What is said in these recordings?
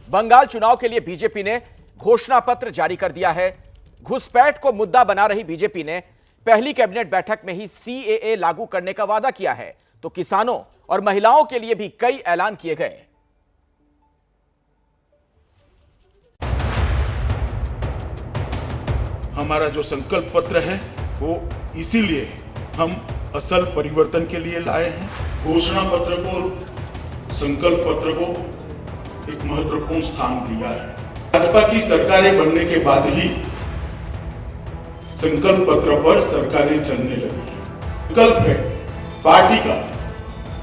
बंगाल चुनाव के लिए बीजेपी ने घोषणा पत्र जारी कर दिया है। घुसपैठ को मुद्दा बना रही बीजेपी ने पहली कैबिनेट बैठक में ही सीएए लागू करने का वादा किया है, तो किसानों और महिलाओं के लिए भी कई ऐलान किए गए। हमारा जो संकल्प पत्र है वो इसीलिए हम असल परिवर्तन के लिए लाए हैं। घोषणा पत्र को, संकल्प पत्र को एक महत्वपूर्ण स्थान दिया है। भाजपा की सरकारें बनने के बाद ही संकल्प पत्र पर सरकारें चलने लगी हैं। संकल्प है पार्टी का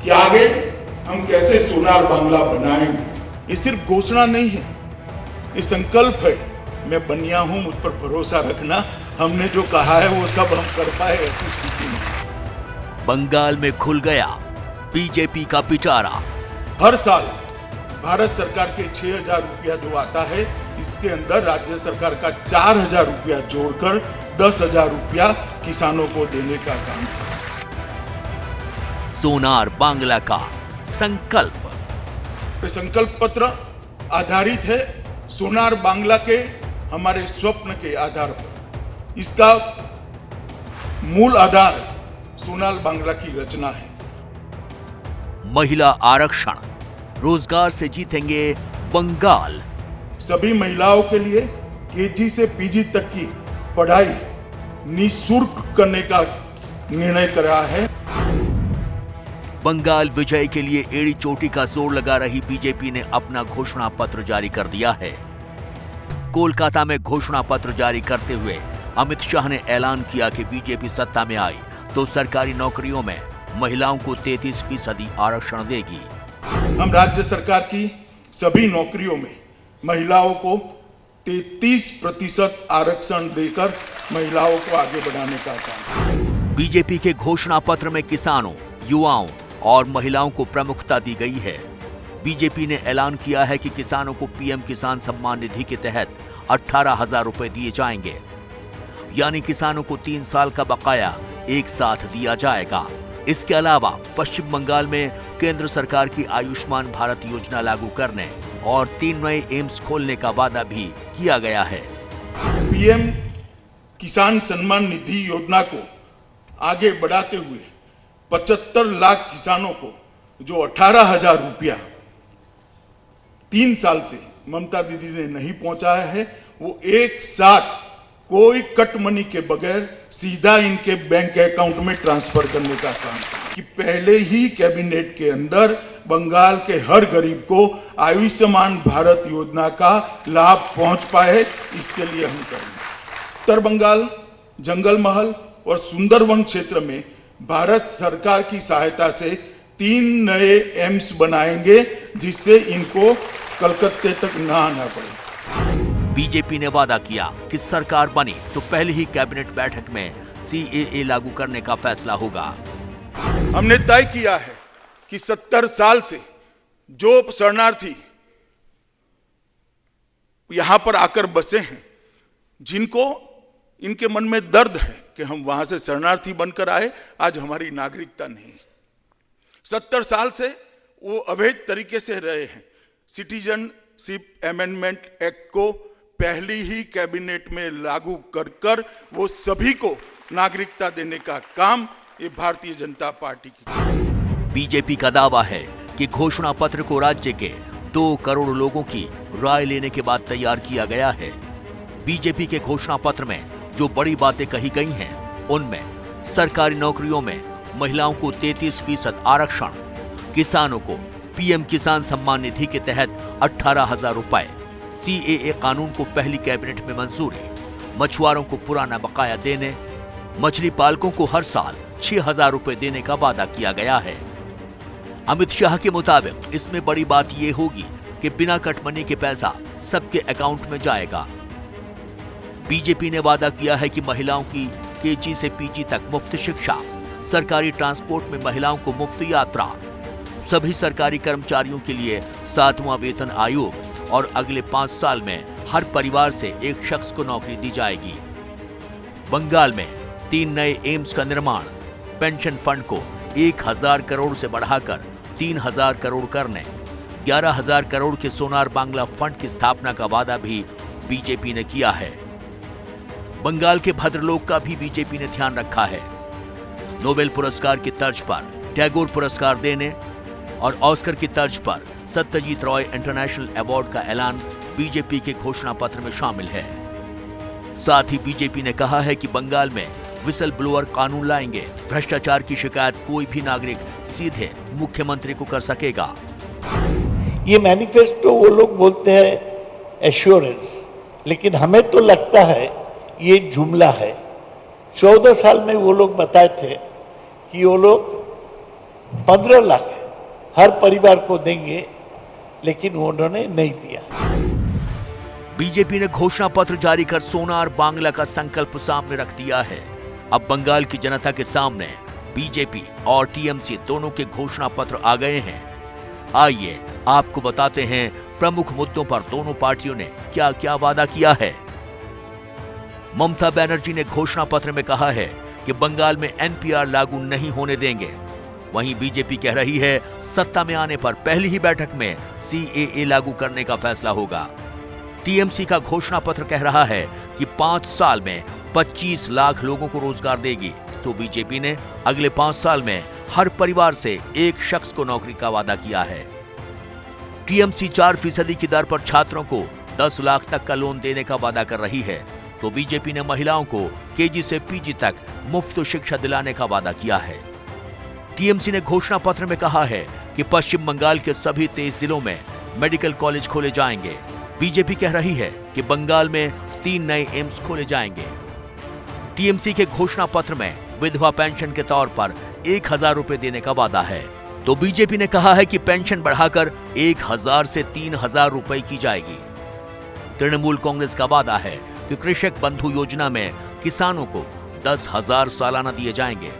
कि आगे हम कैसे सोनार बांग्ला बनाएंगे। ये सिर्फ घोषणा नहीं है, ये संकल्प है। मैं बनिया हूं, मुझ पर भरोसा रखना। हमने जो कहा है वो सब हम कर पाए ऐसी स्थिति में। बंगाल में खुल गया बीजेपी का पिटारा। हर साल भारत सरकार के 6,000 रुपया जो आता है, इसके अंदर राज्य सरकार का 4,000 रुपया जोड़कर 10,000 रुपया किसानों को देने का काम है। सोनार बांग्ला का संकल्प। संकल्प पत्र आधारित है सोनार बांग्ला के हमारे स्वप्न के आधार पर। इसका मूल आधार सोनार बांग्ला की रचना है। महिला आरक्षण, रोजगार से जीतेंगे बंगाल। सभी महिलाओं के लिए केजी से पीजी तक की पढ़ाई निःशुल्क करने का निर्णय करा है। बंगाल विजय के लिए एड़ी चोटी का जोर लगा रही बीजेपी ने अपना घोषणा पत्र जारी कर दिया है। कोलकाता में घोषणा पत्र जारी करते हुए अमित शाह ने ऐलान किया कि बीजेपी सत्ता में आई तो सरकारी नौकरियों में महिलाओं को 33% आरक्षण देगी। हम राज्य सरकार की सभी नौकरियों में महिलाओं को 33% आरक्षण देकर महिलाओं को आगे बढ़ाने का काम। बीजेपी के घोषणा पत्र में किसानों, युवाओं और महिलाओं को प्रमुखता दी गई है। बीजेपी ने ऐलान किया है कि किसानों को पीएम किसान सम्मान निधि के तहत 18,000 रुपए दिए जाएंगे, यानी किसानों को 3 साल का बकाया एक साथ दिया जाएगा। इसके अलावा पश्चिम बंगाल में केंद्र सरकार की आयुष्मान भारत योजना लागू करने और 3 नए एम्स खोलने का वादा भी किया गया है। पीएम किसान सम्मान निधि योजना को आगे बढ़ाते हुए 75 लाख किसानों को जो 18,000 रुपया 3 साल से ममता दीदी ने नहीं पहुंचाया है, वो एक साथ कोई कट मनी के बगैर सीधा इनके बैंक अकाउंट में ट्रांसफर करने का काम कि पहले ही कैबिनेट के अंदर बंगाल के हर गरीब को आयुष्मान भारत योजना का लाभ पहुंच पाए, इसके लिए हम करेंगे। उत्तर बंगाल जंगल महल और सुंदरवन क्षेत्र में भारत सरकार की सहायता से 3 नए एम्स बनाएंगे, जिससे इनको कलकत्ते तक ना आना पड़े। बीजेपी ने वादा किया कि सरकार बनी तो पहली ही कैबिनेट बैठक में सीएए लागू करने का फैसला होगा। हमने तय किया है कि 70 साल से जो शरणार्थी यहां पर आकर बसे हैं, जिनको इनके मन में दर्द है कि हम वहां से शरणार्थी बनकर आए, आज हमारी नागरिकता नहीं। 70 साल से वो अवैध तरीके से रहे हैं। सिटीजनशिप अमेंडमेंट एक्ट को पहली ही कैबिनेट में लागू कर वो सभी को नागरिकता देने का काम ये भारतीय जनता पार्टी की। बीजेपी का दावा है कि घोषणा पत्र को राज्य के 2 करोड़ लोगों की राय लेने के बाद तैयार किया गया है। बीजेपी के घोषणा पत्र में जो बड़ी बातें कही गई हैं, उनमें सरकारी नौकरियों में महिलाओं को 33% आरक्षण, किसानों को पीएम किसान सम्मान निधि के तहत 18,000 रुपए, सीएए कानून को पहली कैबिनेट में मंजूरी, मछुआरों को पुराना बकाया देने, मछली पालकों को हर साल 6,000 रुपए देने का वादा किया गया है। अमित शाह के मुताबिक इसमें बड़ी बात यह होगी कि बिना कटमनी के पैसा सबके अकाउंट में जाएगा। बीजेपी ने वादा किया है कि महिलाओं की केजी से पीजी तक मुफ्त शिक्षा, सरकारी ट्रांसपोर्ट में महिलाओं को मुफ्त यात्रा, सभी सरकारी कर्मचारियों के लिए 7वां वेतन आयोग और अगले 5 साल में हर परिवार से एक शख्स को नौकरी दी जाएगी। बंगाल में 3 नए एम्स का निर्माण, पेंशन फंड को 1,000 करोड़ से बढ़ाकर 3,000 करोड़ करने, 11,000 करोड़ के सोनार बांग्ला फंड की स्थापना का वादा भी बीजेपी ने किया है। बंगाल के भद्रलोक का भी बीजेपी ने ध्यान रखा है। नोबेल पुरस्कार की तर्ज पर टैगोर पुरस्कार देने और ऑस्कर की तर्ज पर सत्यजीत रॉय इंटरनेशनल अवार्ड का ऐलान बीजेपी के घोषणा पत्र में शामिल है। साथ ही बीजेपी ने कहा है कि बंगाल में विसल ब्लोअर कानून लाएंगे। भ्रष्टाचार की शिकायत कोई भी नागरिक सीधे मुख्यमंत्री को कर सकेगा। ये मैनिफेस्टो वो लोग बोलते हैं एश्योरेंस, लेकिन हमें तो लगता है ये जुमला है। 14 साल में वो लोग बताए थे कि वो लोग 15 लाख हर परिवार को देंगे, लेकिन उन्होंने नहीं दिया। बीजेपी ने घोषणा पत्र जारी कर सोनार बांग्ला का संकल्प सामने रख दिया है। अब बंगाल की जनता के सामने बीजेपी और टीएमसी दोनों के घोषणा पत्र आ गए हैं। आइए आपको बताते हैं प्रमुख मुद्दों पर दोनों पार्टियों ने क्या क्या वादा किया है। ममता बनर्जी ने घोषणा पत्र में कहा है कि बंगाल में एनपीआर लागू नहीं होने देंगे। वहीं बीजेपी कह रही है सत्ता में आने पर पहली ही बैठक में सीएए लागू करने का फैसला होगा। टीएमसी का घोषणा पत्र कह रहा है कि 5 साल में 25 लाख लोगों को रोजगार देगी, तो बीजेपी ने अगले 5 साल में हर परिवार से एक शख्स को नौकरी का वादा किया है। टीएमसी 4% की दर पर छात्रों को 10 लाख तक का लोन देने का वादा कर रही है, तो बीजेपी ने महिलाओं को केजी से पीजी तक मुफ्त शिक्षा दिलाने का वादा किया है। टीएमसी ने घोषणा पत्र में कहा है कि पश्चिम बंगाल के सभी 23 जिलों में मेडिकल कॉलेज खोले जाएंगे। बीजेपी कह रही है कि बंगाल में 3 नए एम्स खोले जाएंगे। टीएमसी के घोषणा पत्र में विधवा पेंशन के तौर पर 1,000 रुपए देने का वादा है, तो बीजेपी ने कहा है कि पेंशन बढ़ाकर 1,000 से 3,000 रुपए की जाएगी। तृणमूल कांग्रेस का वादा है कि कृषक बंधु योजना में किसानों को 10,000 सालाना दिए जाएंगे।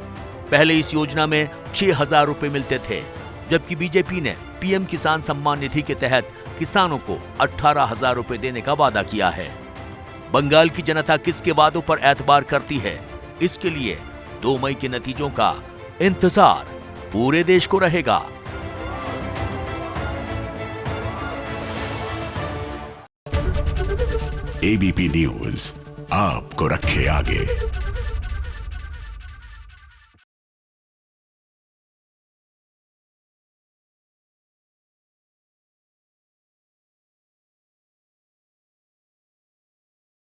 पहले इस योजना में 6,000 रुपए मिलते थे, जबकि बीजेपी ने पीएम किसान सम्मान निधि के तहत किसानों को 18,000 रुपए देने का वादा किया है। बंगाल की जनता किसके वादों पर एतबार करती है, इसके लिए 2 मई के नतीजों का इंतजार पूरे देश को रहेगा। एबीपी न्यूज आपको रखे आगे।